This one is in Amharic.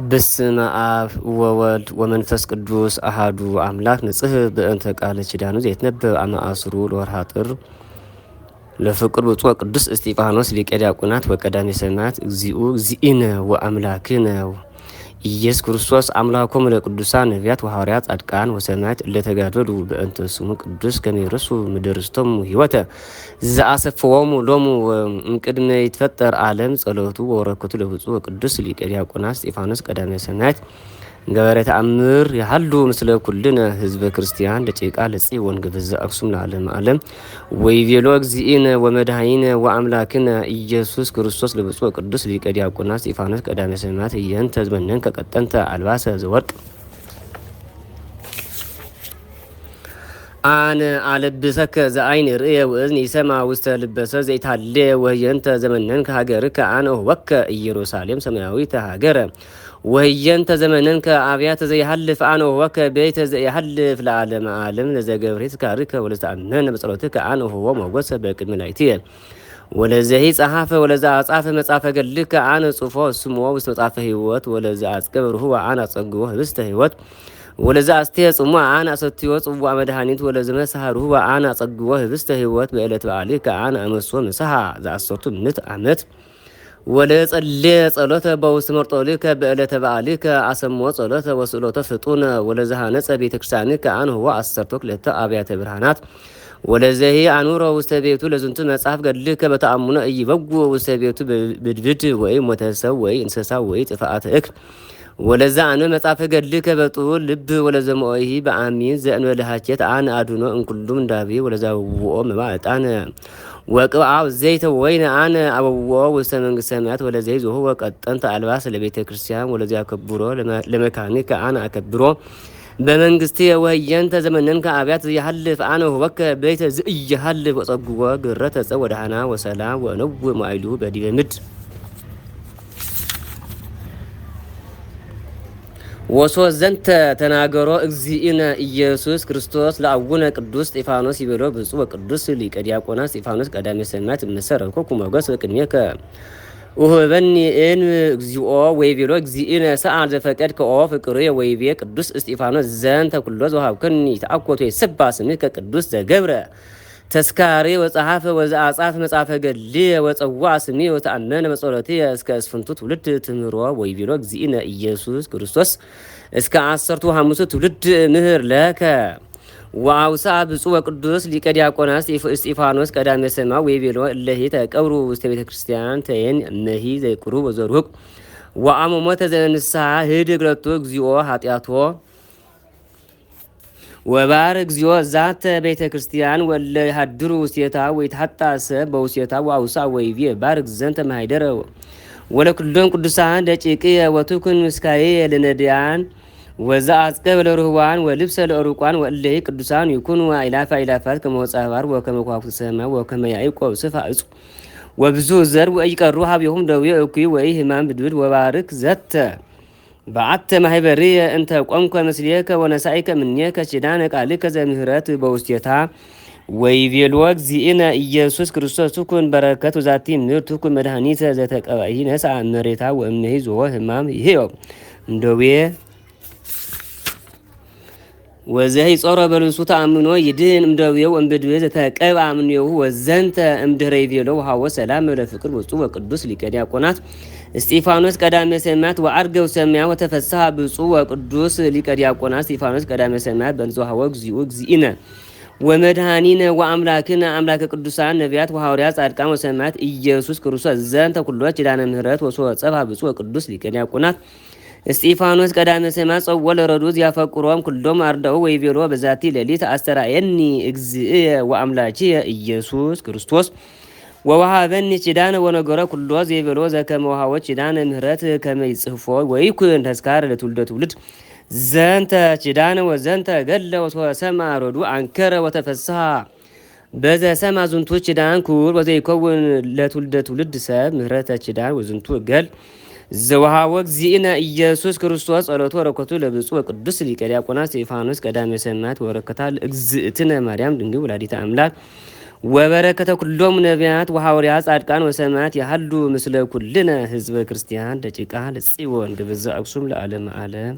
በስመ አብ ወወልድ ወመንፈስ ቅዱስ አሃዱ አምላክ ንጽህ በእንተ ቃለ ኪዳኑ ዘይትነበብ አመአስሩ ለወርሃ ጥር ለፍቅር ብፁዕ ቅዱስ እስጢፋኖስ ሊቀ ዲያቆናት ወቀዳሜ ሰማዕት እግዚእነ ወአምላክነ ኢየሱስ ክርስቶስ አምላኮሙ ለቅዱሳን ነቢያት ወሐዋርያት ጻድቃን ወሰማዕት እለተጋደሉ በእንተ ስሙ ቅዱስ ከመ ይርሱ ምድርስቶሙ ሕይወተ ዘአሰፈዎሙ ሎሙ እምቅድመ ይትፈጠር ዓለም ጸሎቱ ወበረከቱ ለብፁዕ ቅዱስ ሊቀ ዲያቆናት እስጢፋኖስ ቀዳሜ ሰማዕት ገበረ ተአምር ያህሉ ምስለ ኩልነ ህዝበ ክርስቲያን ደቂቃ ለጽዮን ገበዘ አክሱም ለዓለም ዓለም ወይቤሎ እግዚእነ ወመድኃኒነ ወአምላክነ ኢየሱስ ክርስቶስ ለብፁዕ ቅዱስ ሊቀ ዲያቆናት እስጢፋኖስ ቀዳሜ ሰማዕት እየንተ ዘመነን ከቀጠንተ አልባሰ ዘወርቅ አነ አለብሰከ ዘአይን ርእየ ወእዝኒ ይሰማ ውስተ ልበሰ ዘይታለ ወህየንተ ዘመነን ከሀገርከ አነ ወከ ኢየሩሳሌም ሰማያዊተ ሀገረ ወህየንተ ዘመነን ከአብያተ ዘይሃልፍ አነ ወከ ቤተ ዘይሃልፍ ለዓለመ ዓለም ለዘገብሬት ካርከ ወለተአመነ በጸሎትከ አነ ወ ሞገሰ በቅድመ ላይትየ ወለዘሂ ጸሐፈ ወለዛ አጻፈ መጻፈ ገልከ አነ ጽፎ ስሞ ውስተ መጻፈ ሕይወት ወለዛ አጽቀብርሁ አነ አጸግቦ ህብስተ ሕይወት ወለዛ አስቴ ጽሙ አነ አሰትዮ ጽዋ መድኃኒት ወለዘ መሳሃርሁ አነ አጸግቦ ህብስተ ሕይወት በዕለት በዓልከ አነ አመሶ ምሳሃ ዘአሰርቱ ምዕት ዓመት ወለጸሌ ጸሎተ በውስተ መርጦልከ በዕለተ በዓልከ አሰሞ ጸሎተ ወስእሎተ ፍጡነ ወለዘሃነጸ ቤተ ክርስቲያንከ አነ ወ አሰርቶ ክልኤተ አብያተ ብርሃናት ወለዘሂ አኑሮ ውስተ ቤቱ ለዝንቱ መጽሐፍ ገድልከ በተአሙነ ኢይበጉ ውስተ ቤቱ ብድብድ ወይ ሞተሰብ ወይ እንስሳ ወይ ጥፋአት እክል ወለዛ አነ መጽሐፈ ገድልከ በጡል ልብ ወለዘመኦሂ በአሚን ዘእንበለ ሀኬት አነ አድኖ እንኩሉም እንዳቤ ወለዛ ውኦ መባዕጣነ ወቅብአው ዘይተ ወይነ አነ አበዎ ውስተ መንግስተ ሰማያት ወለዘይ ዞሁ ወቀጠንተ አልባስ ለቤተ ክርስቲያን ወለዚ አከብሮ ለመካኒከ አነ አከብሮ በመንግስት ወህየንተ ዘመነን ከአብያት ያህልፍ አነ ወከ ቤተ ዝእያህልፍ ወጸጉወ ግረተ ጸ ወደሃና ወሰላም ወነው ማይሉ በዲበ ምድር ወሶ ዘንተ ተናገሮ እግዚእነ ኢየሱስ ክርስቶስ ለአቡነ ቅዱስ እስጢፋኖስ ይበሎ ብፁዕ ወቅዱስ ሊቀ ዲያቆናት እስጢፋኖስ ቀዳሜ ሰማዕት መሰረኮኩ ሞገስ በቅድሜከ ወህበኒ እን እግዚኦ ወይቤሎ እግዚእነ ሰአል ዘፈቀድ ከኦ ፍቅር ወይቤ ቅዱስ እስጢፋኖስ ዘንተ ኩሎ ዘወሃብከኒ ተአኮቶ ይስባ ስምከ ቅዱስ ዘገብረ ተስካሪ ወጸሐፈ ወዘአጻፍ መጻፈ ገድል ወጸዋ ስሚ ወተአመነ በጸሎቴ እስከ እስፍንቱ ትውልድ ትምህሮ ወይቤሎ እግዚእነ ኢየሱስ ክርስቶስ እስከ 15 ትውልድ ምህር ለከ ወአውሳ ብፁዕ ወቅዱስ ሊቀ ዲያቆናት እስጢፋኖስ ቀዳሜ ሰማዕት ወይቤሎ እለሂ ተቀብሩ ውስተ ቤተ ክርስቲያን ተየን እነሂ ዘይቅሩ ወዘሩቅ ወአመሞተ ዘንስሐ ህድ እግረቶ እግዚኦ ኃጢአቶ ወባር እግዚኦ ዛተ ቤተ ክርስቲያን ወለ ሀድሩ ውስቴታ ወይታጣሰ በውስቴታ ወአውሳ ወይቤ ባርክ ዘንተ ማይደረ ወለኩሎም ቅዱሳን ደቂቅ ወቱኩን ምስካዬ ለነዳያን ወዛ አጽቀብ ለሩህዋን ወልብሰ ለሩቋን ወለይ ቅዱሳን ይኩኑ አይላፍ አይላፋት ከመወጻባር ወከመኳፍ ሰማ ወከመ ያዕቆብ ስፋ እጹ ወብዙ ዘር ወይቀሩ ሀብየሁም ደዌ እኩይ ወይ ህማም ብድብድ ወባርክ ዘተ በአተ ማህበሪ እንተ ቆምከ ምስሌከ ወነሳይከ ምኔከ ኪዳነ ቃልከ ዘምህረት በውስቴታ ወይቤሎ እግዚእነ ኢየሱስ ክርስቶስ ትኩን በረከት ወዛቲ ምድር ትኩን መድኃኒተ ዘተቀባኢ ነሳ መሬታ ወእምነሂ ዞ ህማም ይሄው እንደዌ ወዘይ ጾረ በልሱ ተአምኖ ይድን እምደዌው እምብድዌ ዘተቀባ አምኔው ወዘንተ እምድህረ ይቤሎ ወሃወ ሰላም ለፍቅር ብፁዕ ወቅዱስ ሊቀ ዲያቆናት እስጢፋኖስ ቀዳሜ ሰማዕት ወአርገው ሰማያ ወተፈሳህ ብፁዕ ወቅዱስ ሊቀ ዲያቆናት እስጢፋኖስ ቀዳሜ ሰማዕት በንጹሐ እግዚእነ ወመድኃኒነ ወአምላክነ አምላከ ቅዱሳን ነቢያት ወሐዋርያት ጻድቃን ወሰማዕት ኢየሱስ ክርስቶስ ዘንተ ኩሎ ኪዳነ ምህረት ወሶ ጸባ ብፁዕ ወቅዱስ ሊቀ ዲያቆናት እስጢፋኖስ ቀዳሜ ሰማዕት ጸወለ ረዱዝ ያፈቅሮም ኩሎም አርዳው ወይቤሎ በዛቲ ሌሊት አስተራየኒ እግዚእየ ወአምላኪየ ኢየሱስ ክርስቶስ ወወሃበኒ ኪዳነ ወነገረ ኩሎ ዘይቤሎ ዘከመ ወሃቦ ኪዳነ ምህረት ከመ ይጽሕፎ ወይኩን ተስካር ለትውልደ ትውልድ ዘንተ ኪዳነ ወዘንተ ገለ ወሰማ ረዱ አንከረ ወተፈስሐ በዘ ሰማ ዝንቱ ኪዳን ኩር ወዘይከውን ለትውልደ ትውልድ ሰብ ምህረተ ኪዳን ወዝንቱ ገል ዘወሃቦ እግዚእነ ኢየሱስ ክርስቶስ ጸሎቱ ወረከቱ ለብፁዕ ወቅዱስ ሊቀ ዲያቆናት እስጢፋኖስ ቀዳሜ ሰማዕት ወረከታ ለእግዝእትነ ማርያም ድንግል ወላዲተ አምላክ ወበረከተ ኩሎም ነቢያት ወሐዋርያት ጻድቃን ወሰማዕት ያህሉ ምስለ ኩልነ ህዝበ ክርስቲያን ደቂቃ ለጽዮን ግብዘ አክሱም ለዓለመ ዓለም